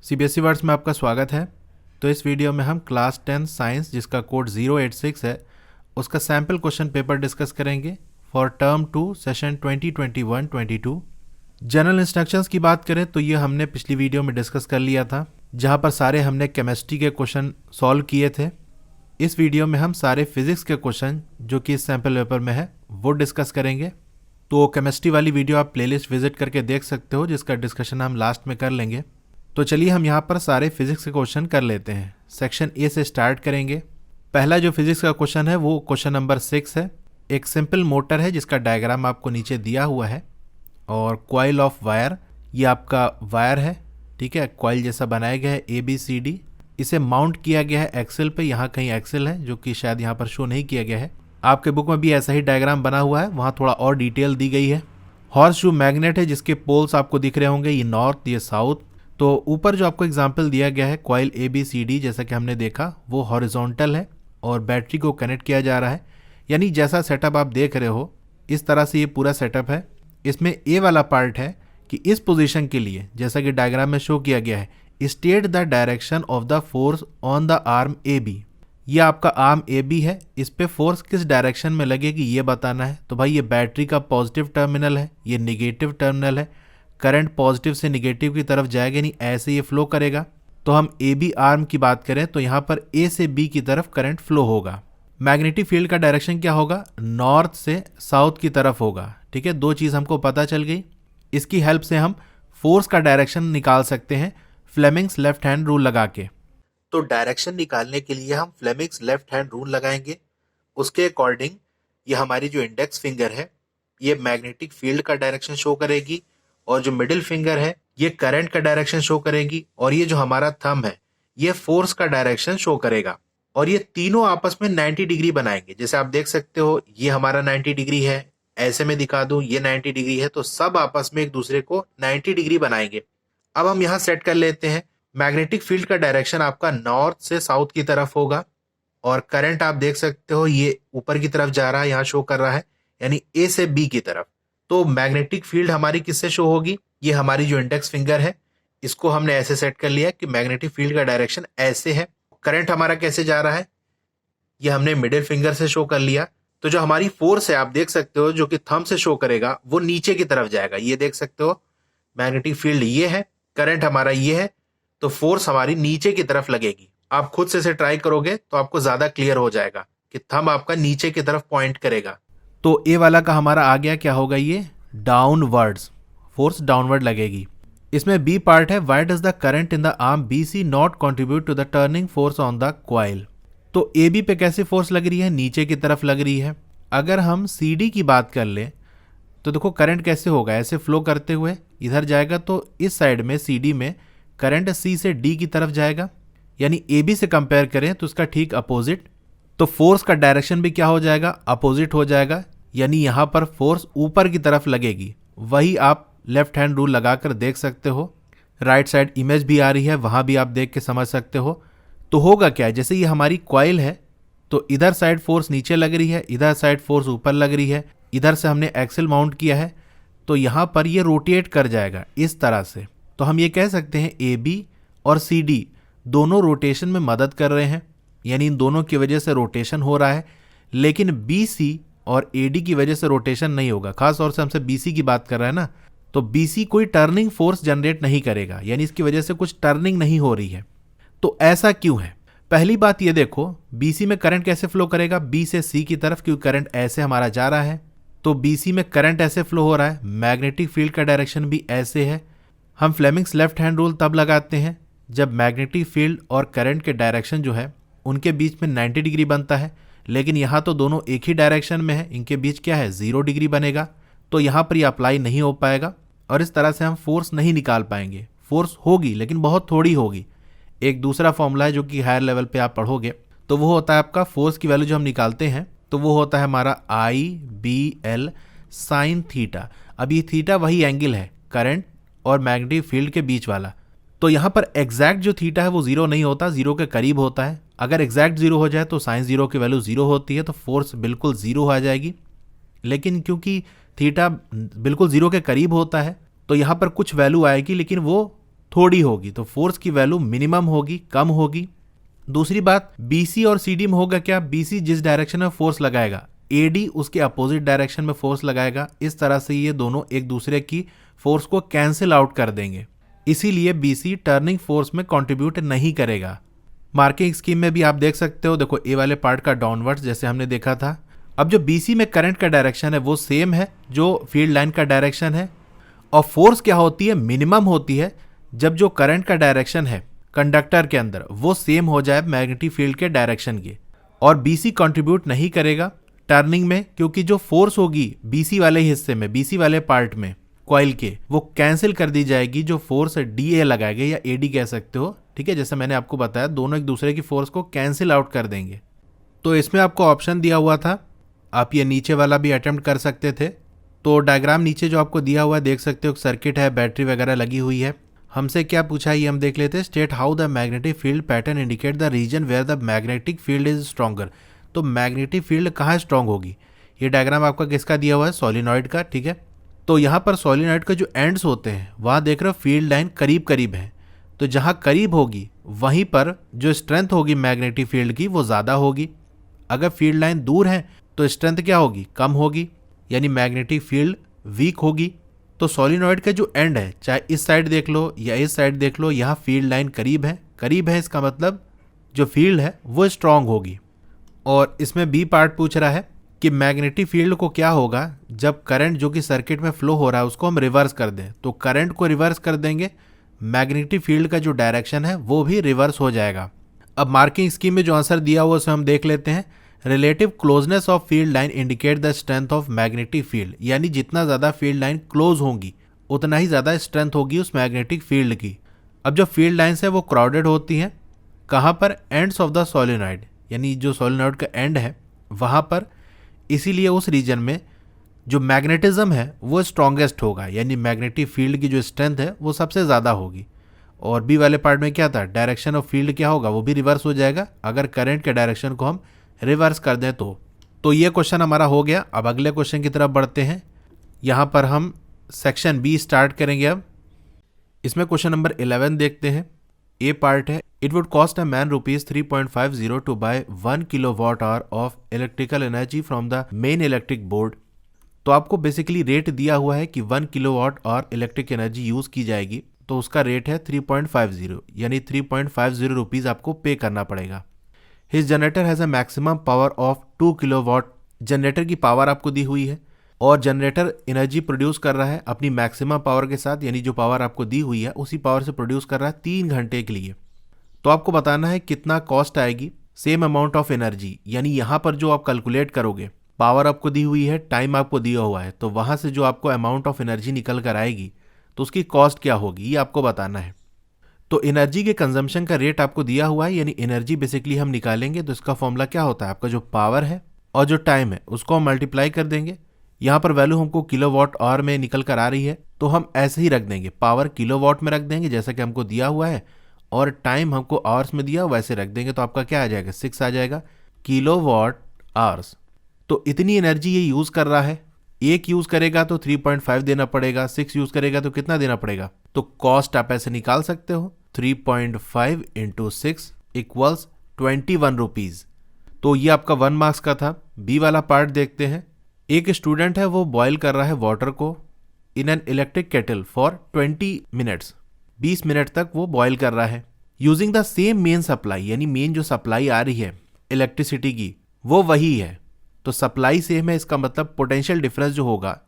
CBSE words में आपका स्वागत है। तो इस वीडियो में हम क्लास 10 साइंस जिसका कोड 086 है उसका सैम्पल क्वेश्चन पेपर डिस्कस करेंगे for term 2 session 2021-22। General instructions की बात करें तो ये हमने पिछली वीडियो में डिस्कस कर लिया था, जहाँ पर सारे हमने केमिस्ट्री के क्वेश्चन सॉल्व किए थे। इस वीडियो में हम सारे फिजिक्स के क्वेश्चन जो कि इस सैम्पल पेपर में है वो डिस्कस करेंगे। तो केमिस्ट्री वाली वीडियो आप प्लेलिस्ट विजिट करके देख सकते हो, जिसका डिस्कशन हम लास्ट में कर लेंगे। तो चलिए हम यहाँ पर सारे फिजिक्स के क्वेश्चन कर लेते हैं। सेक्शन ए से स्टार्ट करेंगे। पहला जो फिजिक्स का क्वेश्चन है वो क्वेश्चन नंबर 6 है। एक सिंपल मोटर है जिसका डायग्राम आपको नीचे दिया हुआ है और कॉइल ऑफ वायर, ये आपका वायर है, ठीक है, कॉइल जैसा बनाया गया है ABCD। इसे माउंट किया गया है एक्सेल पे, यहाँ कहीं एक्सेल है जो कि शायद यहाँ पर शो नहीं किया गया है। आपके बुक में भी ऐसा ही डायग्राम बना हुआ है, वहाँ थोड़ा और डिटेल दी गई है। हॉर्स शू मैग्नेट है जिसके पोल्स आपको दिख रहे होंगे, ये नॉर्थ ये साउथ। तो ऊपर जो आपको एग्जाम्पल दिया गया है कॉइल ABCD, जैसा कि हमने देखा वो हॉरिजॉन्टल है और बैटरी को कनेक्ट किया जा रहा है। यानी जैसा सेटअप आप देख रहे हो इस तरह से ये पूरा सेटअप है। इसमें ए वाला पार्ट है कि इस पोजीशन के लिए, जैसा कि डायग्राम में शो किया गया है, state the direction of the force on the arm AB। ये आपका आर्म AB है, इस पे फोर्स किस डायरेक्शन में लगेगी ये बताना है। तो भाई ये बैटरी का पॉजिटिव टर्मिनल है, ये निगेटिव टर्मिनल है। करंट पॉजिटिव से निगेटिव की तरफ जाएगा, नहीं ऐसे ये फ्लो करेगा। तो हम AB आर्म की बात करें तो यहाँ पर A से B की तरफ करंट फ्लो होगा। मैग्नेटिक फील्ड का डायरेक्शन क्या होगा? नॉर्थ से साउथ की तरफ होगा। ठीक है, दो चीज़ हमको पता चल गई। इसकी हेल्प से हम फोर्स का डायरेक्शन निकाल सकते हैं फ्लेमिंग्स लेफ्ट हैंड रूल लगा के। तो डायरेक्शन निकालने के लिए हम फ्लेमिंग्स लेफ्ट हैंड रूल लगाएंगे। उसके अकॉर्डिंग ये हमारी जो इंडेक्स फिंगर है ये मैग्नेटिक फील्ड का डायरेक्शन शो करेगी, और जो मिडिल फिंगर है ये करंट का डायरेक्शन शो करेगी, और ये जो हमारा थंब है ये फोर्स का डायरेक्शन शो करेगा। और ये तीनों आपस में 90 डिग्री बनाएंगे। जैसे आप देख सकते हो ये हमारा 90 डिग्री है, ऐसे में दिखा दूं ये 90 डिग्री है, तो सब आपस में एक दूसरे को 90 डिग्री बनाएंगे। अब हम यहाँ सेट कर लेते हैं मैग्नेटिक फील्ड का डायरेक्शन आपका नॉर्थ से साउथ की तरफ होगा, और करंट आप देख सकते हो ये ऊपर की तरफ जा रहा है, यहाँ शो कर रहा है, यानी A से B की तरफ। तो मैग्नेटिक फील्ड हमारी किससे शो होगी? ये हमारी जो इंडेक्स फिंगर है इसको हमने ऐसे सेट कर लिया कि मैग्नेटिक फील्ड का डायरेक्शन ऐसे है। करंट हमारा कैसे जा रहा है ये हमने मिडिल फिंगर से शो कर लिया। तो जो हमारी फोर्स है आप देख सकते हो जो कि थंब से शो करेगा वो नीचे की तरफ जाएगा। ये देख सकते हो मैग्नेटिक फील्ड ये है, करंट हमारा ये है, तो फोर्स हमारी नीचे की तरफ लगेगी। आप खुद से ट्राई करोगे तो आपको ज्यादा क्लियर हो जाएगा कि थंब आपका नीचे की तरफ पॉइंट करेगा। तो ए वाला का हमारा आ गया, क्या होगा ये? डाउनवर्ड्स, फोर्स डाउनवर्ड लगेगी। इसमें बी पार्ट है, why does the current in the arm BC not contribute to the turning force on the coil. तो AB पे कैसे फोर्स लग रही है? नीचे की तरफ लग रही है। अगर हम CD की बात कर ले तो देखो करंट कैसे होगा, ऐसे फ्लो करते हुए इधर जाएगा, तो इस साइड में CD में करंट C से D की तरफ जाएगा, यानी AB से कंपेयर करें तो उसका ठीक अपोजिट। तो फोर्स का डायरेक्शन भी क्या हो जाएगा? अपोजिट हो जाएगा, यानी यहाँ पर फोर्स ऊपर की तरफ लगेगी। वही आप लेफ्ट हैंड रूल लगाकर देख सकते हो। राइट साइड इमेज भी आ रही है, वहाँ भी आप देख के समझ सकते हो। तो होगा क्या, जैसे ये हमारी कॉइल है तो इधर साइड फोर्स नीचे लग रही है, इधर साइड फोर्स ऊपर लग रही है, इधर से हमने एक्सेल माउंट किया है, तो यहाँ पर ये रोटेट कर जाएगा इस तरह से। तो हम ये कह सकते हैं AB और CD दोनों रोटेशन में मदद कर रहे हैं, यानी इन दोनों की वजह से रोटेशन हो रहा है। लेकिन BC और AD की वजह से रोटेशन नहीं होगा। खास तौर से हमसे BC की बात कर रहा है ना, तो BC कोई टर्निंग फोर्स जनरेट नहीं करेगा, यानी इसकी वजह से कुछ टर्निंग नहीं हो रही है। तो ऐसा क्यों है? पहली बात ये देखो, BC में करंट कैसे फ्लो करेगा? B से C की तरफ, क्योंकि करंट ऐसे हमारा जा रहा है, तो BC में करंट ऐसे फ्लो हो रहा है। मैग्नेटिक फील्ड का डायरेक्शन भी ऐसे है। हम फ्लेमिंग्स लेफ्ट हैंड रूल तब लगाते हैं जब मैग्नेटिक फील्ड और करंट के डायरेक्शन जो है उनके बीच में 90 डिग्री बनता है। लेकिन यहाँ तो दोनों एक ही डायरेक्शन में है, इनके बीच क्या है? 0 डिग्री बनेगा, तो यहाँ पर ये अप्लाई नहीं हो पाएगा, और इस तरह से हम फोर्स नहीं निकाल पाएंगे। फोर्स होगी लेकिन बहुत थोड़ी होगी। एक दूसरा फॉर्मूला है जो कि हायर लेवल पे आप पढ़ोगे, तो वो होता है आपका फोर्स की वैल्यू जो हम निकालते हैं तो वो होता है हमारा IBL साइन थीटा। अब ये थीटा वही एंगल है करंट और मैग्नेटिक फील्ड के बीच वाला। तो यहाँ पर एग्जैक्ट जो थीटा है वो 0 नहीं होता, 0 के करीब होता है। अगर एग्जैक्ट 0 हो जाए तो साइन 0 की वैल्यू 0 होती है, तो फोर्स बिल्कुल 0 आ जाएगी। लेकिन क्योंकि थीटा बिल्कुल 0 के करीब होता है तो यहाँ पर कुछ वैल्यू आएगी, लेकिन वो थोड़ी होगी, तो फोर्स की वैल्यू मिनिमम होगी, कम होगी। दूसरी बात, बीसी और सीडी में होगा क्या, बीसी जिस डायरेक्शन में फोर्स लगाएगा, एडी उसके अपोजिट डायरेक्शन में फोर्स लगाएगा। इस तरह से ये दोनों एक दूसरे की फोर्स को कैंसिल आउट कर देंगे, इसीलिए बीसी टर्निंग फोर्स में कंट्रीब्यूट नहीं करेगा। मार्किंग स्कीम में भी आप देख सकते हो, देखो ए वाले पार्ट का डाउनवर्ड्स जैसे हमने देखा था। अब जो बीसी में करंट का डायरेक्शन है वो सेम है जो फील्ड लाइन का डायरेक्शन है, और फोर्स क्या होती है, मिनिमम होती है जब जो करंट का डायरेक्शन है कंडक्टर के अंदर वो सेम हो जाए मैग्नेटिक फील्ड के डायरेक्शन के। और बीसी कंट्रीब्यूट नहीं करेगा टर्निंग में, क्योंकि जो फोर्स होगी बीसी वाले हिस्से में, बीसी वाले पार्ट में कॉइल के, वो कैंसिल कर दी जाएगी जो फोर्स डीए लगाएंगे या एडी कह सकते हो, ठीक है। जैसे मैंने आपको बताया, दोनों एक दूसरे की फोर्स को कैंसिल आउट कर देंगे। तो इसमें आपको ऑप्शन दिया हुआ था, आप ये नीचे वाला भी अटेम्प्ट कर सकते थे। तो डायग्राम नीचे जो आपको दिया हुआ है देख सकते हो, सर्किट है, बैटरी वगैरह लगी हुई है। हमसे क्या पूछा है ये हम देख लेते हैं। State how the magnetic field pattern indicate the region where the magnetic field is stronger. तो मैग्नेटिक फील्ड कहाँ स्ट्रांग होगी, ये डायग्राम आपका किसका दिया हुआ है, सोलिनॉइड का, ठीक है। तो यहाँ पर सोलिनॉइड के जो एंड्स होते हैं वहाँ देख रहे हो फील्ड लाइन करीब करीब है, तो जहाँ करीब होगी वहीं पर जो स्ट्रेंथ होगी मैग्नेटिक फील्ड की वो ज़्यादा होगी। अगर फील्ड लाइन दूर है तो स्ट्रेंथ क्या होगी, कम होगी, यानी मैग्नेटिक फील्ड वीक होगी। तो सोलिनॉइड का जो एंड है, चाहे इस साइड देख लो या इस साइड देख लो, यहाँ फील्ड लाइन करीब है, करीब है, इसका मतलब जो फील्ड है वो स्ट्रांग होगी। और इसमें बी पार्ट पूछ रहा है कि मैग्नेटिक फील्ड को क्या होगा जब करंट जो कि सर्किट में फ्लो हो रहा है उसको हम रिवर्स कर दें। तो करंट को रिवर्स कर देंगे, मैग्नेटिक फील्ड का जो डायरेक्शन है वो भी रिवर्स हो जाएगा। अब मार्किंग स्कीम में जो आंसर दिया हुआ उसे हम देख लेते हैं। Relative closeness of field line indicate the strength of magnetic field, यानी जितना ज़्यादा फील्ड लाइन क्लोज होगी उतना ही ज़्यादा स्ट्रेंथ होगी उस मैग्नेटिक फील्ड की। अब जो फील्ड लाइन्स है वो क्राउडेड होती हैं, कहाँ पर, एंड्स ऑफ द सोलिनॉइड, यानी जो सोलिनॉइड का एंड है वहाँ पर, इसीलिए उस रीजन में जो मैग्नेटिज्म है वो स्ट्रॉन्गेस्ट होगा, यानी मैग्नेटिक फील्ड की जो स्ट्रेंथ है वो सबसे ज़्यादा होगी। और बी वाले पार्ट में क्या था, डायरेक्शन ऑफ फील्ड क्या होगा, वो भी रिवर्स हो जाएगा अगर करंट के डायरेक्शन को हम रिवर्स कर दें तो ये क्वेश्चन हमारा हो गया। अब अगले क्वेश्चन की तरफ बढ़ते हैं। यहाँ पर हम सेक्शन बी स्टार्ट करेंगे। अब इसमें क्वेश्चन नंबर 11 देखते हैं। ए पार्ट है, it would cost a man ₹3.50 to buy 1 kilowatt hour of electrical energy from the main electric board. तो आपको बेसिकली रेट दिया हुआ है कि 1 kilowatt hour electric energy use की जाएगी, तो उसका रेट है 3.50, यानी 3.50 रुपीज़ आपको पे करना पड़ेगा। His generator has a maximum power of 2 kilowatt. Generator की पावर आपको दी हुई है और जनरेटर एनर्जी प्रोड्यूस कर रहा है अपनी मैक्सिमम पावर के साथ, यानी जो पावर आपको दी हुई है उसी पावर से प्रोड्यूस कर रहा है 3 घंटे के लिए। तो आपको बताना है कितना कॉस्ट आएगी सेम अमाउंट ऑफ एनर्जी, यानी यहाँ पर जो आप कैलकुलेट करोगे, पावर आपको दी हुई है, टाइम आपको दिया हुआ है, तो वहाँ से जो आपको अमाउंट ऑफ एनर्जी निकल कर आएगी तो उसकी कॉस्ट क्या होगी ये आपको बताना है। तो एनर्जी के कंजम्पशन का रेट आपको दिया हुआ है, यानी एनर्जी बेसिकली हम निकालेंगे तो इसका फॉर्मूला क्या होता है, आपका जो पावर है और जो टाइम है उसको हम मल्टीप्लाई कर देंगे। यहाँ पर वैल्यू हमको किलोवाट आवर में निकल कर आ रही है तो हम ऐसे ही रख देंगे, पावर किलोवाट में रख देंगे जैसा कि हमको दिया हुआ है, और टाइम हमको आवर्स में दिया वैसे रख देंगे। तो आपका क्या आ जाएगा, 6 आ जाएगा किलोवाट आवर्स। तो इतनी एनर्जी ये यूज़ कर रहा है। एक यूज़ करेगा तो 3.5 देना पड़ेगा, 6 यूज़ करेगा तो कितना देना पड़ेगा। तो कॉस्ट आप ऐसे निकाल सकते हो, 3.5 × 6 इक्वल्स 21 रुपीज़। तो ये आपका 1 मार्क्स का था। बी वाला पार्ट देखते हैं। एक स्टूडेंट है वो बॉयल कर रहा है वाटर को in an electric kettle for 20 minutes. 20 minute तक वो बॉयल कर रहा है using the same main supply, यानी मेन जो सप्लाई आ रही है इलेक्ट्रिसिटी की वो वही है। तो सप्लाई सेम है, इसका मतलब पोटेंशियल डिफरेंस जो होगा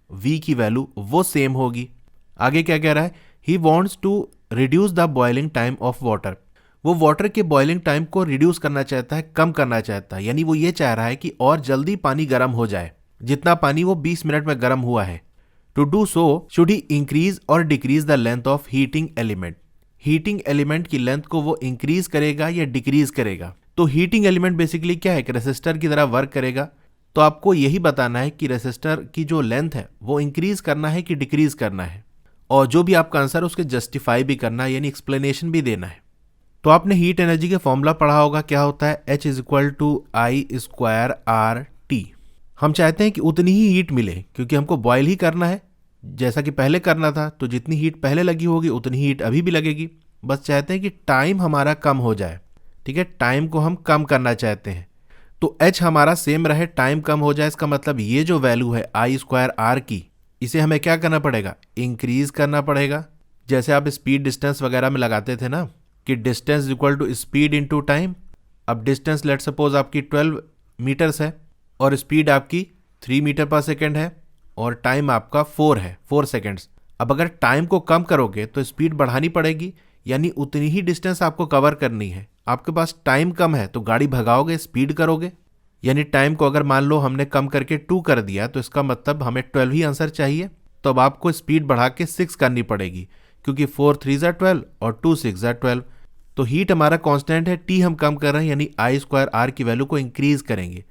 V की वैल्यू वो सेम होगी। आगे क्या कह रहा है, he wants to reduce the boiling time of water. वो वाटर के बॉइलिंग टाइम को रिड्यूस करना चाहता है, कम करना चाहता है, यानी वो ये चाह रहा है कि और जल्दी पानी गर्म हो जाए, जितना पानी वो 20 मिनट में गर्म हुआ है। To do so should he increase और decrease the length of heating element. Heating element की लेंथ को वो इंक्रीज करेगा या डिक्रीज करेगा। तो हीटिंग एलिमेंट बेसिकली क्या है, रेसिस्टर की तरह वर्क करेगा। तो आपको यही बताना है कि रेसिस्टर की जो लेंथ है वो इंक्रीज करना है कि डिक्रीज करना है, और जो भी आपका आंसर है उसके जस्टिफाई भी करना है, यानी एक्सप्लेनेशन भी देना है। तो आपने हीट एनर्जी के फॉर्मूला पढ़ा होगा, क्या होता है, H = I² RT। हम चाहते हैं कि उतनी ही हीट मिले क्योंकि हमको बॉयल ही करना है। जैसा कि पहले करना था, तो जितनी हीट पहले लगी होगी उतनी हीट अभी भी लगेगी। बस चाहते हैं कि टाइम हमारा कम हो जाए, ठीक है, टाइम को हम कम करना चाहते हैं। तो h हमारा सेम रहे, टाइम कम हो जाए, इसका मतलब ये जो वैल्यू है आई स्क्वायर आर की, इसे हमें क्या करना पड़ेगा, इंक्रीज करना पड़ेगा। जैसे आप स्पीड डिस्टेंस वगैरह में लगाते थे ना कि distance equal to speed into time. अब डिस्टेंस लेट सपोज आपकी 12 मीटर्स है और स्पीड आपकी 3 मीटर पर सेकेंड है और टाइम आपका 4 है, 4 सेकेंड्स। अब अगर टाइम को कम करोगे तो स्पीड बढ़ानी पड़ेगी, यानी उतनी ही डिस्टेंस आपको कवर करनी है। आपके पास टाइम कम है तो गाड़ी भगाओगे, स्पीड करोगे, यानी टाइम को अगर मान लो हमने कम करके 2 कर दिया तो इसका मतलब हमें 12 ही आंसर चाहिए। तो अब आपको स्पीड बढ़ा के 6 करनी पड़ेगी, क्योंकि 4 3 ज़ा 12 और 2 6 ज़ा 12। तो हीट हमारा कांस्टेंट है, टी हम कम कर रहे हैं, यानी आई स्क्वायर आर की वैल्यू को इंक्रीज करेंगे।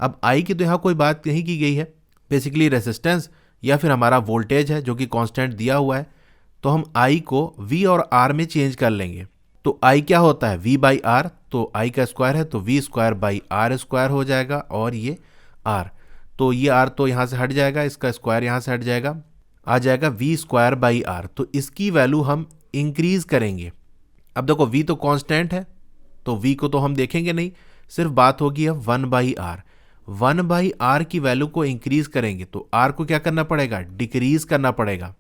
अब आई की तो यहाँ कोई बात नहीं की गई है, बेसिकली रेसिस्टेंस या फिर हमारा वोल्टेज है जो कि कांस्टेंट दिया हुआ है। तो हम आई को वी और आर में चेंज कर लेंगे। तो आई क्या होता है, वी बाई आर, तो आई का स्क्वायर है तो V square by R square हो जाएगा, और ये आर, तो ये आर तो यहाँ से हट जाएगा, इसका स्क्वायर यहाँ से हट जाएगा, आ जाएगा वी स्क्वायर बाई आर। तो इसकी वैल्यू हम इंक्रीज करेंगे। अब देखो वी तो कांस्टेंट है तो वी को तो हम देखेंगे नहीं, सिर्फ बात होगी अब 1 बाई आर। 1 बाई आर की वैल्यू को इंक्रीज करेंगे तो आर को क्या करना पड़ेगा, डिक्रीज करना पड़ेगा,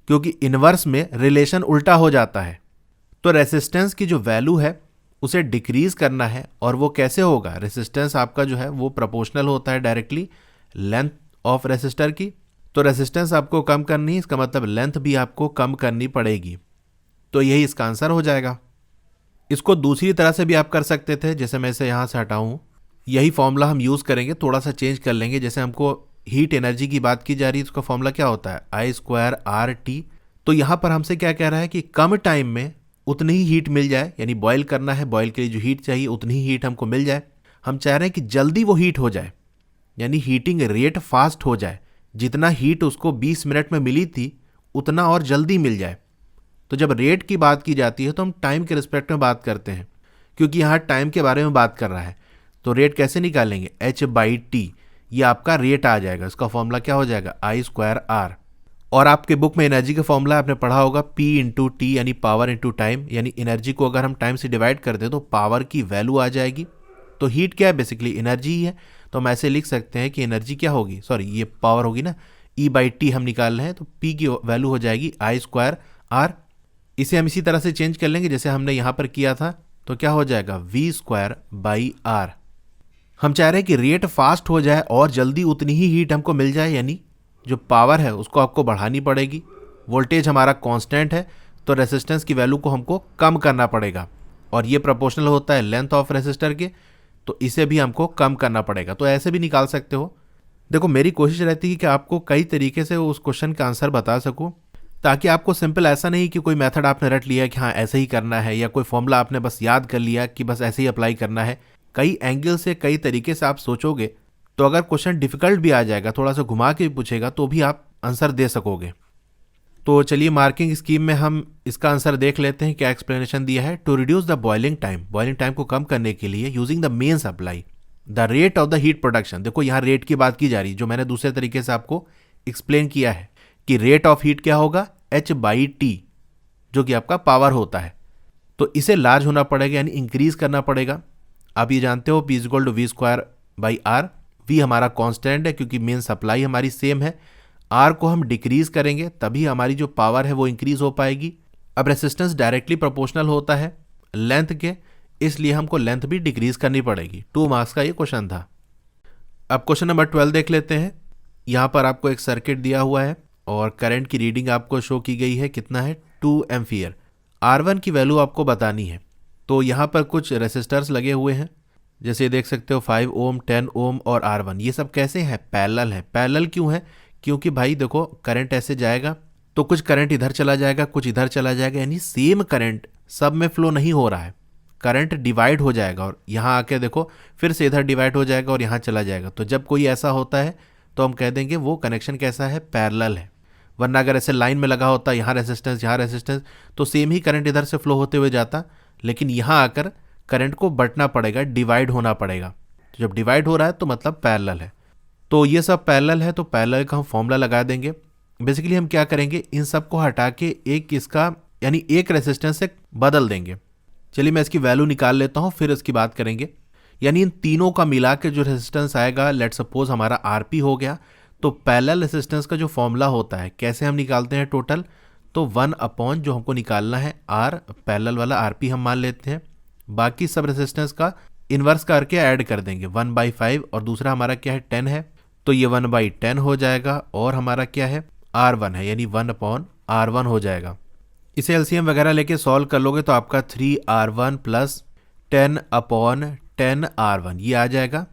क्योंकि इनवर्स में रिलेशन उल्टा हो जाता है। तो रेसिस्टेंस की जो वैल्यू है उसे डिक्रीज करना है, और वो कैसे होगा, रेसिस्टेंस आपका जो है वो प्रोपोर्शनल होता है डायरेक्टली लेंथ ऑफ रेसिस्टर की। तो रेसिस्टेंस आपको कम करनी है, इसका मतलब लेंथ भी आपको कम करनी पड़ेगी। तो यही इसका आंसर हो जाएगा। इसको दूसरी तरह से भी आप कर सकते थे, जैसे मैं इसे यहाँ से हटाऊँ, यही फॉर्मूला हम यूज़ करेंगे, थोड़ा सा चेंज कर लेंगे। जैसे हमको हीट एनर्जी की बात की जा रही है, उसका फॉर्मूला क्या होता है, आई स्क्वायर आर टी। तो यहाँ पर हमसे क्या कह रहा है कि कम टाइम में उतनी ही हीट मिल जाए, यानी बॉयल करना है, बॉयल के लिए जो हीट चाहिए उतनी ही हीट हमको मिल जाए। हम चाह रहे हैं कि जल्दी वो हीट हो जाए, यानी हीटिंग रेट फास्ट हो जाए, जितना हीट उसको 20 मिनट में मिली थी उतना और जल्दी मिल जाए। तो जब रेट की बात की जाती है तो हम टाइम के रिस्पेक्ट में बात करते हैं, क्योंकि यहाँ टाइम के बारे में बात कर रहा है। तो रेट कैसे निकालेंगे, एच बाई टी, ये आपका रेट आ जाएगा। इसका फॉर्मूला क्या हो जाएगा, आई स्क्वायर आर। और आपके बुक में एनर्जी का फॉर्मूला आपने पढ़ा होगा, P इंटू टी, यानी पावर इंटू टाइम, यानी एनर्जी को अगर हम टाइम से डिवाइड कर दें तो पावर की वैल्यू आ जाएगी। तो हीट क्या है, बेसिकली एनर्जी ही है। तो हम ऐसे लिख सकते हैं कि एनर्जी क्या होगी, सॉरी ये पावर होगी ना, E बाई टी हम निकाल रहे हैं, तो P की वैल्यू हो जाएगी आई स्क्वायर आर। इसे हम इसी तरह से चेंज कर लेंगे जैसे हमने यहाँ पर किया था, तो क्या हो जाएगा, V स्क्वायर बाई आर। हम चाह रहे हैं कि रेट फास्ट हो जाए और जल्दी उतनी ही हीट हमको मिल जाए, यानी जो पावर है उसको आपको बढ़ानी पड़ेगी। वोल्टेज हमारा कांस्टेंट है तो रेसिस्टेंस की वैल्यू को हमको कम करना पड़ेगा, और ये प्रोपोर्शनल होता है लेंथ ऑफ रेसिस्टर के, तो इसे भी हमको कम करना पड़ेगा। तो ऐसे भी निकाल सकते हो। देखो मेरी कोशिश रहती है कि आपको कई तरीके से उस क्वेश्चन का आंसर बता सकूं, ताकि आपको सिंपल ऐसा नहीं कि कोई मेथड आपने रट लिया कि हाँ ऐसे ही करना है, या कोई फॉर्मूला आपने बस याद कर लिया कि बस ऐसे ही अप्लाई करना है। कई एंगल से, कई तरीके से आप सोचोगे तो अगर क्वेश्चन डिफिकल्ट भी आ जाएगा, थोड़ा सा घुमा के भी पूछेगा, तो भी आप आंसर दे सकोगे। तो चलिए मार्किंग स्कीम में हम इसका आंसर देख लेते हैं, क्या एक्सप्लेनेशन दिया है। To reduce the boiling time को कम करने के लिए using the main supply the rate of the heat production. देखो यहाँ रेट की बात की जा रही है, जो मैंने दूसरे तरीके से आपको एक्सप्लेन किया है कि रेट ऑफ हीट क्या होगा, एच बाई टी, जो कि आपका पावर होता है। तो इसे लार्ज होना पड़ेगा, यानी इंक्रीज करना पड़ेगा। आप ये जानते हो P equal to V square by R. V हमारा कांस्टेंट है क्योंकि मेन सप्लाई हमारी सेम है। आर को हम डिक्रीज करेंगे तभी हमारी जो पावर है वो इंक्रीज हो पाएगी। अब रेसिस्टेंस डायरेक्टली प्रोपोर्शनल होता है लेंथ के, इसलिए हमको लेंथ भी डिक्रीज करनी पड़ेगी। 2 मार्क्स का ये क्वेश्चन था। अब क्वेश्चन नंबर 12 देख लेते हैं। यहाँ पर आपको एक सर्किट दिया हुआ है और करंट की रीडिंग आपको शो की गई है, कितना है, 2 एम्पियर। R1 की वैल्यू आपको बतानी है। तो यहाँ पर कुछ रेसिस्टर्स लगे हुए हैं, जैसे देख सकते हो 5 ओम, 10 ओम और R1। ये सब कैसे हैं, पैरेलल है। पैरेलल क्यों है, क्योंकि भाई देखो करंट ऐसे जाएगा तो कुछ करंट इधर चला जाएगा, कुछ इधर चला जाएगा, यानी सेम करंट सब में फ्लो नहीं हो रहा है। करंट डिवाइड हो जाएगा और यहाँ आके देखो फिर से इधर डिवाइड हो जाएगा और यहाँ चला जाएगा। तो जब कोई ऐसा होता है तो हम कह देंगे वो कनेक्शन कैसा है, पैरेलल है। वरना अगर ऐसे लाइन में लगा होता, यहाँ रेसिस्टेंस, तो सेम ही करंट इधर से फ्लो होते हुए जाता, लेकिन यहाँ आकर करंट को बंटना पड़ेगा, डिवाइड होना पड़ेगा। तो जब डिवाइड हो रहा है तो मतलब पैरेलल है। तो ये सब पैरेलल है, तो पैरेलल का हम फॉर्मूला लगा देंगे। बेसिकली हम क्या करेंगे, इन सब को हटा के एक इसका यानी एक रेसिस्टेंस से बदल देंगे। चलिए मैं इसकी वैल्यू निकाल लेता हूँ, फिर इसकी बात करेंगे। यानी इन तीनों का मिला के जो रेसिस्टेंस आएगा, लेट सपोज हमारा आरपी हो गया। तो पैरेलल रेसिस्टेंस का जो फॉर्मूला होता है, कैसे हम निकालते हैं टोटल, तो 1 अपॉन जो हमको निकालना है आर, पैरेलल वाला आरपी हम मान लेते हैं, बाकी सब रेसिस्टेंस का इन्वर्स करके ऐड कर देंगे 1/5, और दूसरा हमारा क्या है 10 है, तो ये 1/10 हो जाएगा, और हमारा क्या है R1 है, यानी 1/R1 हो जाएगा। इसे एलसीएम वगैरह लेके सॉल्व कर लोगे तो आपका 3R1 प्लस 10/10R1 ये आ जाएगा।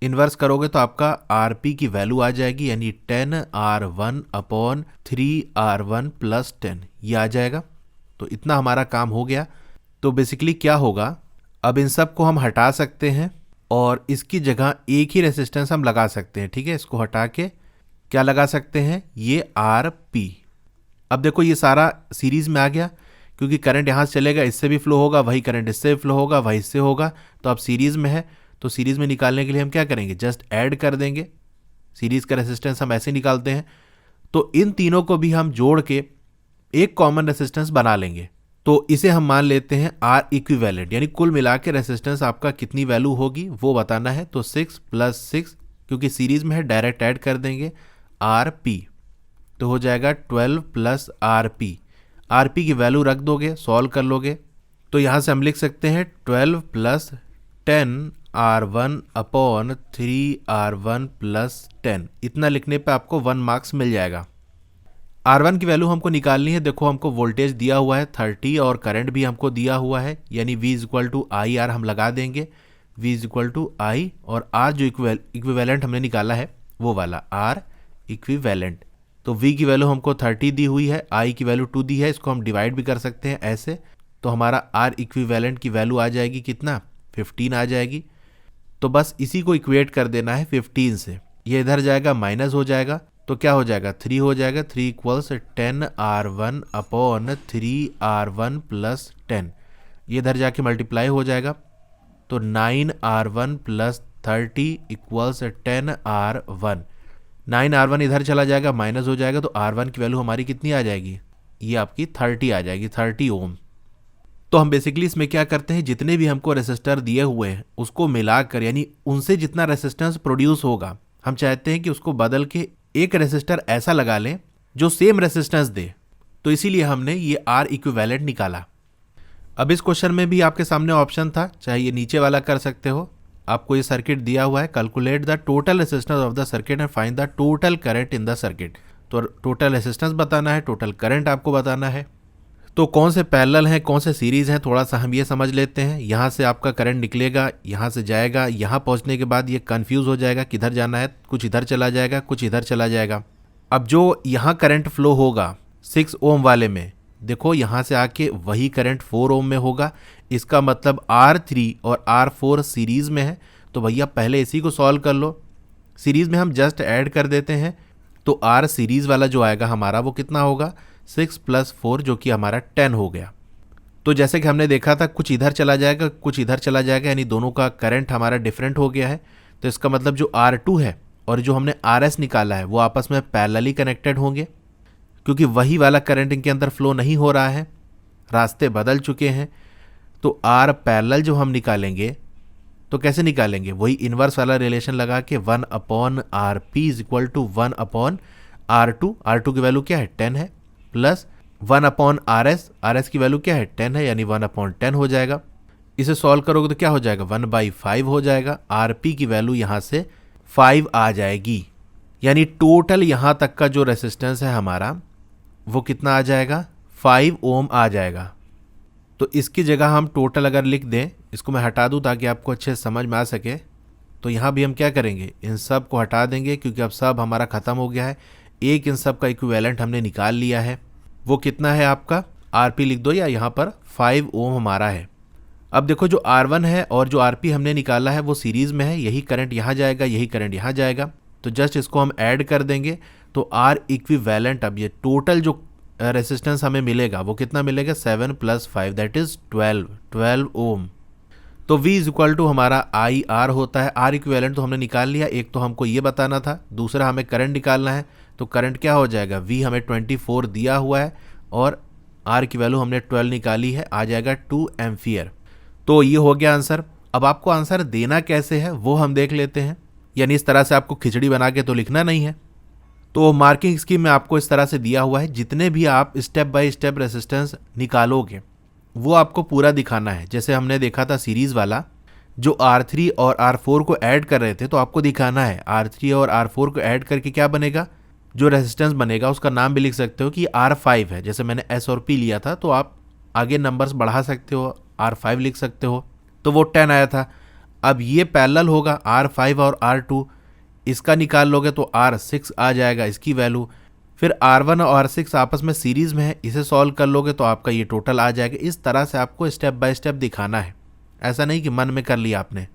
इन्वर्स करोगे तो आपका आरपी की वैल्यू आ जाएगी, यानी 10R1/3R1 प्लस 10 ये आ जाएगा। तो इतना हमारा काम हो गया। तो बेसिकली क्या होगा, अब इन सब को हम हटा सकते हैं और इसकी जगह एक ही रेसिस्टेंस हम लगा सकते हैं। ठीक है, इसको हटा के क्या लगा सकते हैं, ये आरपी। अब देखो ये सारा सीरीज में आ गया, क्योंकि करंट यहाँ से चलेगा, इससे भी फ्लो होगा, वही करंट इससे भी फ्लो होगा, वही इससे होगा, तो अब सीरीज में है। तो सीरीज में निकालने के लिए हम क्या करेंगे, जस्ट ऐड कर देंगे। सीरीज का रेसिस्टेंस हम ऐसे निकालते हैं। तो इन तीनों को भी हम जोड़ के एक कॉमन रेसिस्टेंस बना लेंगे। तो इसे हम मान लेते हैं आर इक्विवेलेंट, यानी कुल मिला के रेसिस्टेंस आपका कितनी वैल्यू होगी वो बताना है। तो 6 + 6, क्योंकि सीरीज में है डायरेक्ट ऐड कर देंगे आर पी, तो हो जाएगा 12 + आरपी। आरपी की वैल्यू रख दोगे, सॉल्व कर लोगे, तो यहाँ से हम लिख सकते हैं 12 + 10R1/3R1 + 10। इतना लिखने पे आपको 1 मार्क्स मिल जाएगा। R1 की वैल्यू हमको निकालनी है। देखो हमको वोल्टेज दिया हुआ है 30 और करंट भी हमको दिया हुआ है, यानी V = IR हम लगा देंगे। V = I और R जो इक्विवेलेंट हमने निकाला है वो वाला R इक्विवेलेंट। तो V की वैल्यू हमको 30 दी हुई है, I की वैल्यू 2 दी है, इसको हम डिवाइड भी कर सकते हैं ऐसे। तो हमारा R इक्विवेलेंट की वैल्यू आ जाएगी कितना, 15 आ जाएगी। तो बस इसी को इक्वेट कर देना है 15 से। ये इधर जाएगा, माइनस हो जाएगा, तो क्या हो जाएगा 3 हो जाएगा। 3 = 10R1/3R1 + 10। ये इधर जाके मल्टीप्लाई हो जाएगा, तो 9R1 + 30 = 10R1। 9R1 इधर चला जाएगा, माइनस हो जाएगा, तो R1 की वैल्यू हमारी कितनी आ जाएगी, ये आपकी 30 आ जाएगी, 30 ओम। तो हम बेसिकली इसमें क्या करते हैं, जितने भी हमको रेसिस्टर दिए हुए हैं उसको मिलाकर, यानी उनसे जितना रेसिस्टेंस प्रोड्यूस होगा, हम चाहते हैं कि उसको बदल के एक रेसिस्टर ऐसा लगा लें जो सेम रेसिस्टेंस दे। तो इसीलिए हमने ये आर इक्विवेलेंट निकाला। अब इस क्वेश्चन में भी आपके सामने ऑप्शन था, चाहे ये नीचे वाला कर सकते हो। आपको ये सर्किट दिया हुआ है, calculate the total resistance of the circuit and find the total current in the circuit. तो टोटल रेसिस्टेंस बताना है, टोटल करंट आपको बताना है। तो कौन से पैरेलल हैं, कौन से सीरीज हैं, थोड़ा सा हम ये समझ लेते हैं। यहाँ से आपका करंट निकलेगा, यहाँ से जाएगा, यहाँ पहुँचने के बाद ये कंफ्यूज हो जाएगा किधर जाना है, कुछ इधर चला जाएगा, कुछ इधर चला जाएगा। अब जो यहाँ करंट फ्लो होगा 6 ओम वाले में, देखो यहाँ से आके वही करंट 4 ओम में होगा। इसका मतलब R3 और R4 सीरीज में है, तो भैया पहले इसी को सॉल्व कर लो। सीरीज में हम जस्ट ऐड कर देते हैं, तो R सीरीज वाला जो आएगा हमारा वो कितना होगा, 6 + 4 जो कि हमारा 10 हो गया। तो जैसे कि हमने देखा था, कुछ इधर चला जाएगा, कुछ इधर चला जाएगा, यानी दोनों का करंट हमारा डिफरेंट हो गया है। तो इसका मतलब जो R2 है और जो हमने RS निकाला है वो आपस में पैरेलली कनेक्टेड होंगे, क्योंकि वही वाला करंट इनके अंदर फ्लो नहीं हो रहा है, रास्ते बदल चुके हैं। तो R पैरेलल जो हम निकालेंगे तो कैसे निकालेंगे, वही इन्वर्स वाला रिलेशन लगा के 1/RP = 1/R2। R2 की वैल्यू क्या है 10 है, प्लस 1/RS, RS की वैल्यू क्या है 10 है, यानी 1/10 हो जाएगा। इसे सॉल्व करोगे तो क्या हो जाएगा 1/5 हो जाएगा। RP की वैल्यू यहाँ से 5 आ जाएगी, यानी टोटल यहाँ तक का जो रेसिस्टेंस है हमारा वो कितना आ जाएगा, 5 ओम आ जाएगा। तो इसकी जगह हम टोटल अगर लिख दें, इसको मैं हटा दूं ताकि आपको अच्छे से समझ में आ सके, तो यहाँ भी हम क्या करेंगे, इन सब को हटा देंगे, क्योंकि अब सब हमारा ख़त्म हो गया है। एक इन सब का इक्विवेलेंट हमने निकाल लिया है, वो कितना है आपका, आरपी लिख दो, या यहाँ पर 5 ओम हमारा है। अब देखो जो R1 है और जो आरपी हमने निकाला है वो सीरीज में है, यही करंट यहाँ जाएगा, यही करंट यहाँ जाएगा, तो जस्ट इसको हम ऐड कर देंगे। तो R इक्विवेलेंट, अब ये टोटल जो रेसिस्टेंस हमें मिलेगा वो कितना मिलेगा, 7 + 5 दैट इज 12 ओम। तो V = हमारा IR होता है। R इक्विवेलेंट तो हमने निकाल लिया, एक तो हमको ये बताना था, दूसरा हमें करंट निकालना है। तो करंट क्या हो जाएगा, V हमें 24 दिया हुआ है और R की वैल्यू हमने 12 निकाली है, आ जाएगा 2 एम्पियर। तो ये हो गया आंसर। अब आपको आंसर देना कैसे है वो हम देख लेते हैं, यानी इस तरह से आपको खिचड़ी बना के तो लिखना नहीं है। तो मार्किंग स्कीम में आपको इस तरह से दिया हुआ है, जितने भी आप स्टेप बाय स्टेप रेसिस्टेंस निकालोगे वो आपको पूरा दिखाना है। जैसे हमने देखा था सीरीज वाला, जो R3 और R4 को ऐड कर रहे थे, तो आपको दिखाना है R3 और R4 को ऐड करके क्या बनेगा, जो रेजिस्टेंस बनेगा उसका नाम भी लिख सकते हो कि R5 है। जैसे मैंने S और P लिया था, तो आप आगे नंबर्स बढ़ा सकते हो, R5 लिख सकते हो, तो वो 10 आया था। अब ये पैरेलल होगा R5 और R2, इसका निकाल लोगे तो R6 आ जाएगा इसकी वैल्यू। फिर R1 और R6 आपस में सीरीज में है, इसे सॉल्व कर लोगे तो आपका ये टोटल आ जाएगा। इस तरह से आपको स्टेप बाय स्टेप दिखाना है, ऐसा नहीं कि मन में कर लिया आपने।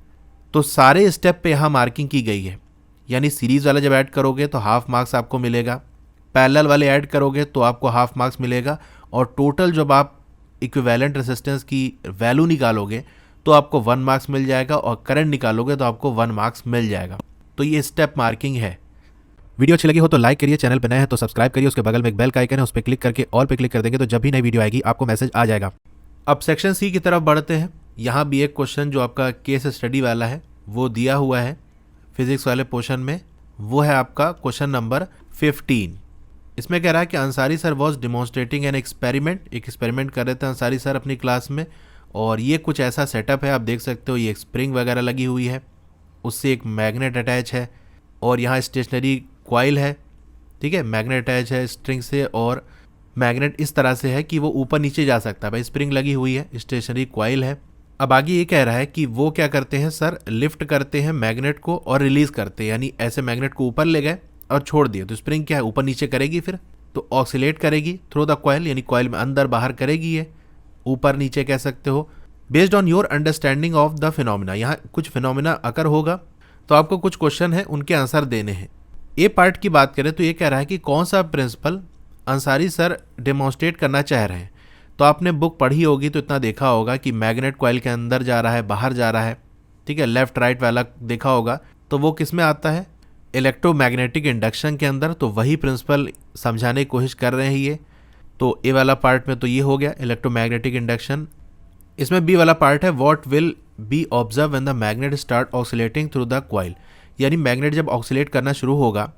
तो सारे स्टेप पे यहाँ मार्किंग की गई है, यानी सीरीज वाला जब ऐड करोगे तो हाफ मार्क्स आपको मिलेगा, पैरेलल वाले ऐड करोगे तो आपको हाफ मार्क्स मिलेगा, और टोटल जब आप इक्विवेलेंट रेजिस्टेंस की वैल्यू निकालोगे तो आपको 1 मार्क्स मिल जाएगा, और करंट निकालोगे तो आपको 1 मार्क्स मिल जाएगा। तो ये स्टेप मार्किंग है। वीडियो अच्छी लगी हो तो लाइक करिए, चैनल पर नए हैं तो सब्सक्राइब करिए, उसके बगल में एक बेल का आइकन है, उस पर क्लिक करके ऑल पे क्लिक कर देंगे तो जब भी नई वीडियो आएगी आपको मैसेज आ जाएगा। अब सेक्शन सी की तरफ बढ़ते हैं। यहाँ भी एक क्वेश्चन जो आपका केस स्टडी वाला है वो दिया हुआ है फिजिक्स वाले पोर्शन में, वो है आपका क्वेश्चन नंबर 15। इसमें कह रहा है कि Ansari sir was demonstrating an experiment, एक एक्सपेरिमेंट कर रहे थे अंसारी सर अपनी क्लास में, और ये कुछ ऐसा सेटअप है, आप देख सकते हो ये एक स्प्रिंग वगैरह लगी हुई है, उससे एक मैग्नेट अटैच है, और यहाँ स्टेशनरी कॉइल है, ठीक है, मैग्नेट अटैच है स्ट्रिंग से, और मैग्नेट इस तरह से है कि वो ऊपर नीचे जा सकता है। भाई स्प्रिंग लगी हुई है, स्टेशनरी कॉइल है। अब आगे ये कह रहा है कि वो क्या करते हैं सर, लिफ्ट करते हैं मैग्नेट को और रिलीज करते हैं, यानी ऐसे मैग्नेट को ऊपर ले गए और छोड़ दिए, तो स्प्रिंग क्या है, ऊपर नीचे करेगी, फिर तो ऑक्सीलेट करेगी थ्रू द कॉइल, यानी कॉइल में अंदर बाहर करेगी, ये ऊपर नीचे कह सकते हो। Based on your understanding of the phenomena, यहाँ कुछ फिनोमिना अकर होगा तो आपको कुछ क्वेश्चन है उनके आंसर देने हैं। ए पार्ट की बात करें तो ये कह रहा है कि कौन सा प्रिंसिपल अंसारी सर डेमोन्स्ट्रेट करना चाह रहे हैं। तो आपने बुक पढ़ी होगी तो इतना देखा होगा कि मैग्नेट कॉइल के अंदर जा रहा है, बाहर जा रहा है, ठीक है, लेफ्ट राइट वाला देखा होगा, तो वो किस में आता है, इलेक्ट्रोमैग्नेटिक इंडक्शन के अंदर। तो वही प्रिंसिपल समझाने की कोशिश कर रहे हैं ये। तो ए वाला पार्ट में तो ये हो गया इलेक्ट्रोमैग्नेटिक इंडक्शन। इसमें बी वाला पार्ट है what will be observe when the magnet start oscillating through the coil, यानी मैग्नेट जब ऑक्सीलेट करना शुरू होगा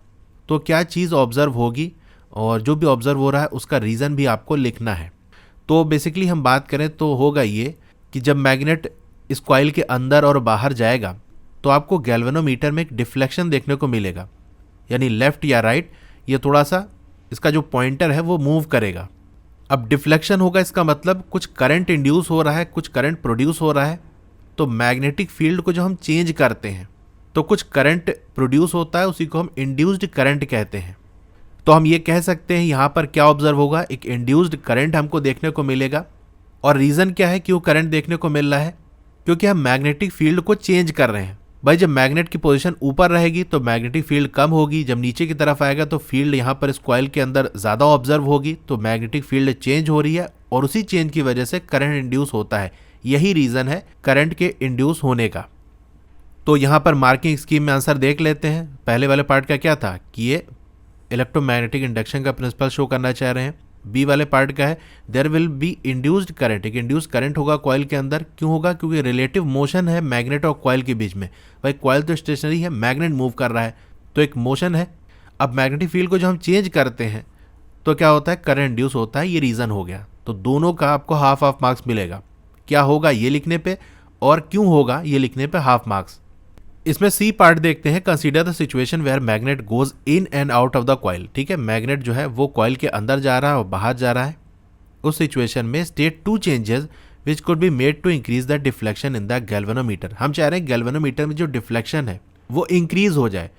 तो क्या चीज़ ऑब्जर्व होगी, और जो भी ऑब्जर्व हो रहा है उसका रीज़न भी आपको लिखना है। तो बेसिकली हम बात करें तो होगा ये कि जब मैग्नेट इस कॉइल के अंदर और बाहर जाएगा तो आपको गैल्वेनोमीटर में एक डिफ्लेक्शन देखने को मिलेगा, यानी लेफ्ट या राइट, ये थोड़ा सा इसका जो पॉइंटर है वो मूव करेगा। अब डिफ्लेक्शन होगा, इसका मतलब कुछ करंट इंड्यूस हो रहा है, कुछ करंट प्रोड्यूस हो रहा है। तो मैग्नेटिक फील्ड को जो हम चेंज करते हैं तो कुछ करंट प्रोड्यूस होता है, उसी को हम इंड्यूस्ड करंट कहते हैं। तो हम ये कह सकते हैं यहाँ पर क्या ऑब्जर्व होगा, एक इंड्यूस्ड करंट हमको देखने को मिलेगा। और रीज़न क्या है क्यों करंट देखने को मिल रहा है, क्योंकि हम मैग्नेटिक फील्ड को चेंज कर रहे हैं। भाई जब मैग्नेट की पोजीशन ऊपर रहेगी तो मैग्नेटिक फील्ड कम होगी, जब नीचे की तरफ आएगा तो फील्ड यहाँ पर इस कॉइल के अंदर ज़्यादा ऑब्जर्व होगी, तो मैग्नेटिक फील्ड चेंज हो रही है और उसी चेंज की वजह से करंट इंड्यूस होता है। यही रीज़न है करंट के इंड्यूस होने का। तो यहाँ पर मार्किंग स्कीम में आंसर देख लेते हैं। पहले वाले पार्ट का क्या था कि ये इलेक्ट्रोमैग्नेटिक इंडक्शन का प्रिंसिपल शो करना चाह रहे हैं। बी वाले पार्ट का है there will be induced current, एक इंड्यूस्ड करंट होगा कॉइल के अंदर। क्यों होगा, क्योंकि रिलेटिव मोशन है मैग्नेट और कॉइल के बीच में। भाई कॉइल तो स्टेशनरी है, मैग्नेट मूव कर रहा है, तो एक मोशन है। अब मैग्नेटिक फील्ड को जो हम चेंज करते हैं तो क्या होता है, करंट इंड्यूस होता है, ये रीज़न हो गया। तो दोनों का आपको हाफ हाफ मार्क्स मिलेगा। क्या होगा ये लिखने पे और क्यों होगा ये लिखने पे हाफ मार्क्स। इसमें सी पार्ट देखते हैं, consider the situation where magnet goes in and out of the coil. ठीक है, मैग्नेट जो है वो कॉइल के अंदर जा रहा है और बाहर जा रहा है। उस सिचुएशन में state 2 changes which could be made to increase the deflection in the galvanometer. हम चाह रहे हैं गैल्वेनोमीटर में जो डिफ्लेक्शन है वो इंक्रीज हो जाए।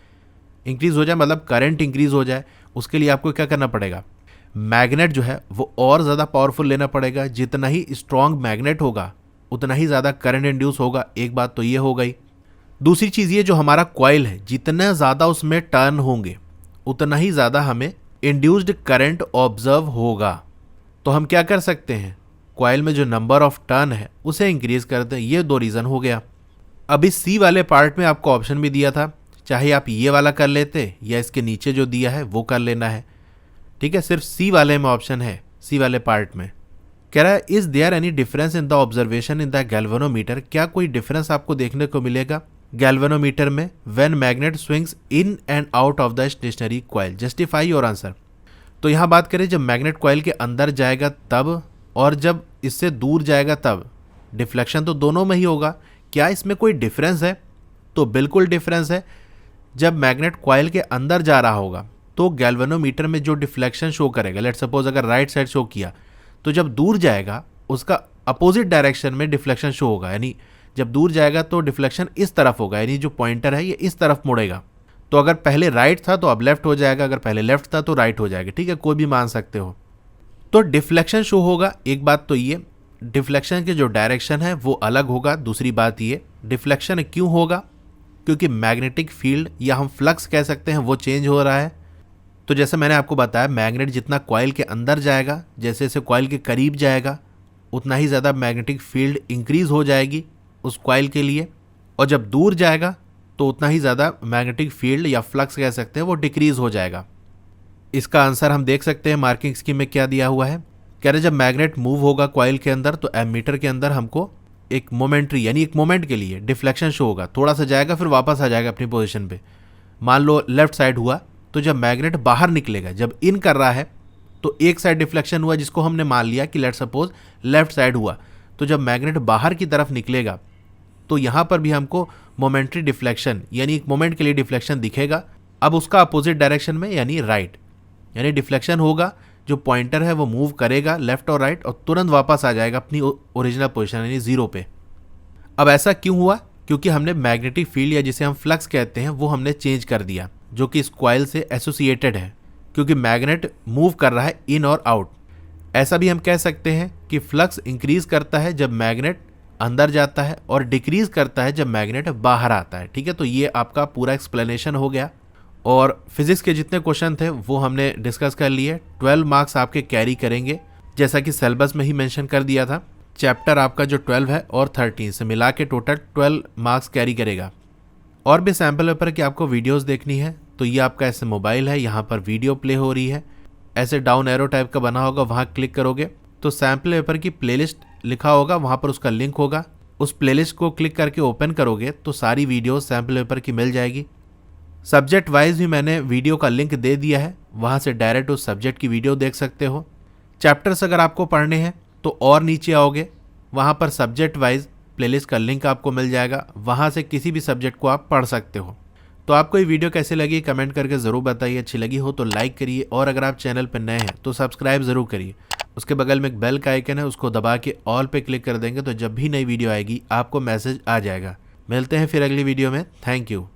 इंक्रीज हो जाए मतलब करंट इंक्रीज हो जाए। उसके लिए आपको क्या करना पड़ेगा, मैग्नेट जो है वो और ज़्यादा पावरफुल लेना पड़ेगा। जितना ही स्ट्रॉन्ग मैग्नेट होगा उतना ही ज़्यादा करंट इंड्यूस होगा। एक बात तो ये हो गई। दूसरी चीज़ ये, जो हमारा कॉइल है जितना ज़्यादा उसमें टर्न होंगे उतना ही ज़्यादा हमें इंड्यूस्ड करंट ऑब्जर्व होगा। तो हम क्या कर सकते हैं, कॉइल में जो नंबर ऑफ टर्न है उसे इंक्रीज कर दें। ये 2 रीज़न हो गया। अभी सी वाले पार्ट में आपको ऑप्शन भी दिया था, चाहे आप ये वाला कर लेते या इसके नीचे जो दिया है वो कर लेना है। ठीक है, सिर्फ सी वाले में ऑप्शन है, सी वाले पार्ट में। कह रहा है is there any difference in the observation in the galvanometer, क्या कोई डिफरेंस आपको देखने को मिलेगा गैल्वेनोमीटर में when magnet swings in and out of the stationary coil, justify your answer. तो यहाँ बात करें जब मैग्नेट कॉइल के अंदर जाएगा तब और जब इससे दूर जाएगा तब, डिफ्लेक्शन तो दोनों में ही होगा, क्या इसमें कोई डिफरेंस है? तो बिल्कुल डिफरेंस है। जब मैग्नेट कॉइल के अंदर जा रहा होगा तो गैल्वेनोमीटर में जो डिफ्लेक्शन शो करेगा, लेट्स सपोज अगर राइट साइड शो किया तो जब दूर जाएगा उसका अपोजिट डायरेक्शन में डिफ्लेक्शन शो होगा, यानी जब दूर जाएगा तो डिफ्लेक्शन इस तरफ होगा, यानी जो पॉइंटर है ये इस तरफ मुड़ेगा। तो अगर पहले राइट था तो अब लेफ्ट हो जाएगा, अगर पहले लेफ्ट था तो राइट हो जाएगा। ठीक है, कोई भी मान सकते हो। तो डिफ्लेक्शन शो होगा। एक बात तो ये, डिफ्लेक्शन के जो डायरेक्शन है वो अलग होगा। दूसरी बात ये, डिफ्लेक्शन क्यों होगा? क्योंकि मैग्नेटिक फील्ड या हम फ्लक्स कह सकते हैं वो चेंज हो रहा है। तो जैसे मैंने आपको बताया, मैग्नेट जितना कॉइल के अंदर जाएगा, जैसे जैसे कॉइल के करीब जाएगा उतना ही ज़्यादा मैग्नेटिक फील्ड इंक्रीज हो जाएगी उस कॉइल के लिए, और जब दूर जाएगा तो उतना ही ज़्यादा मैग्नेटिक फील्ड या फ्लक्स कह सकते हैं वो डिक्रीज हो जाएगा। इसका आंसर हम देख सकते हैं मार्किंग स्कीम में क्या दिया हुआ है। कह रहे जब मैग्नेट मूव होगा कॉइल के अंदर तो एमीटर के अंदर हमको एक मोमेंट्री यानी एक मोमेंट के लिए डिफ्लेक्शन शो होगा, थोड़ा सा जाएगा फिर वापस आ जाएगा अपनी पोजीशन पे। मान लो लेफ्ट साइड हुआ तो जब मैग्नेट बाहर निकलेगा, जब इन कर रहा है तो एक साइड डिफ्लेक्शन हुआ जिसको हमने मान लिया कि लेट्स सपोज लेफ्ट साइड हुआ। तो जब मैग्नेट बाहर की तरफ निकलेगा तो यहाँ पर भी हमको मोमेंट्री डिफ्लेक्शन यानी एक मोमेंट के लिए डिफ्लेक्शन दिखेगा, अब उसका अपोजिट डायरेक्शन में यानी राइट, यानी डिफ्लेक्शन होगा, जो पॉइंटर है वो मूव करेगा लेफ्ट और राइट और तुरंत वापस आ जाएगा अपनी ओरिजिनल पोजीशन यानी जीरो पे। अब ऐसा क्यों हुआ? क्योंकि हमने मैग्नेटिक फील्ड या जिसे हम फ्लक्स कहते हैं वो हमने चेंज कर दिया, जो कि इस कॉइल से एसोसिएटेड है, क्योंकि मैग्नेट मूव कर रहा है इन और आउट। ऐसा भी हम कह सकते हैं कि फ्लक्स इंक्रीज करता है जब मैग्नेट अंदर जाता है और डिक्रीज करता है जब मैग्नेट बाहर आता है। ठीक है, तो ये आपका पूरा एक्सप्लेनेशन हो गया और फिजिक्स के जितने क्वेश्चन थे वो हमने डिस्कस कर लिए। 12 मार्क्स आपके कैरी करेंगे, जैसा कि सिलेबस में ही मेंशन कर दिया था। चैप्टर आपका जो 12 है और 13 से मिला के टोटल 12 मार्क्स कैरी करेगा। और भी सैम्पल पेपर की आपको वीडियोस देखनी है तो ये आपका ऐसे मोबाइल है, यहाँ पर वीडियो प्ले हो रही है, ऐसे डाउन एरो टाइप का बना होगा, वहाँ क्लिक करोगे तो सैम्पल पेपर की प्लेलिस्ट लिखा होगा, वहाँ पर उसका लिंक होगा। उस प्लेलिस्ट को क्लिक करके ओपन करोगे तो सारी वीडियो सैम्पल पेपर की मिल जाएगी। सब्जेक्ट वाइज भी मैंने वीडियो का लिंक दे दिया है, वहाँ से डायरेक्ट उस सब्जेक्ट की वीडियो देख सकते हो। चैप्टर्स अगर आपको पढ़ने हैं तो और नीचे आओगे, वहाँ पर सब्जेक्ट वाइज प्लेलिस्ट का लिंक आपको मिल जाएगा, वहाँ से किसी भी सब्जेक्ट को आप पढ़ सकते हो। तो आपको ये वीडियो कैसे लगी कमेंट करके ज़रूर बताइए। अच्छी लगी हो तो लाइक करिए और अगर आप चैनल पर नए हैं तो सब्सक्राइब ज़रूर करिए। उसके बगल में एक बेल का आइकन है, उसको दबा के ऑल पे क्लिक कर देंगे तो जब भी नई वीडियो आएगी आपको मैसेज आ जाएगा। मिलते हैं फिर अगली वीडियो में। Thank you.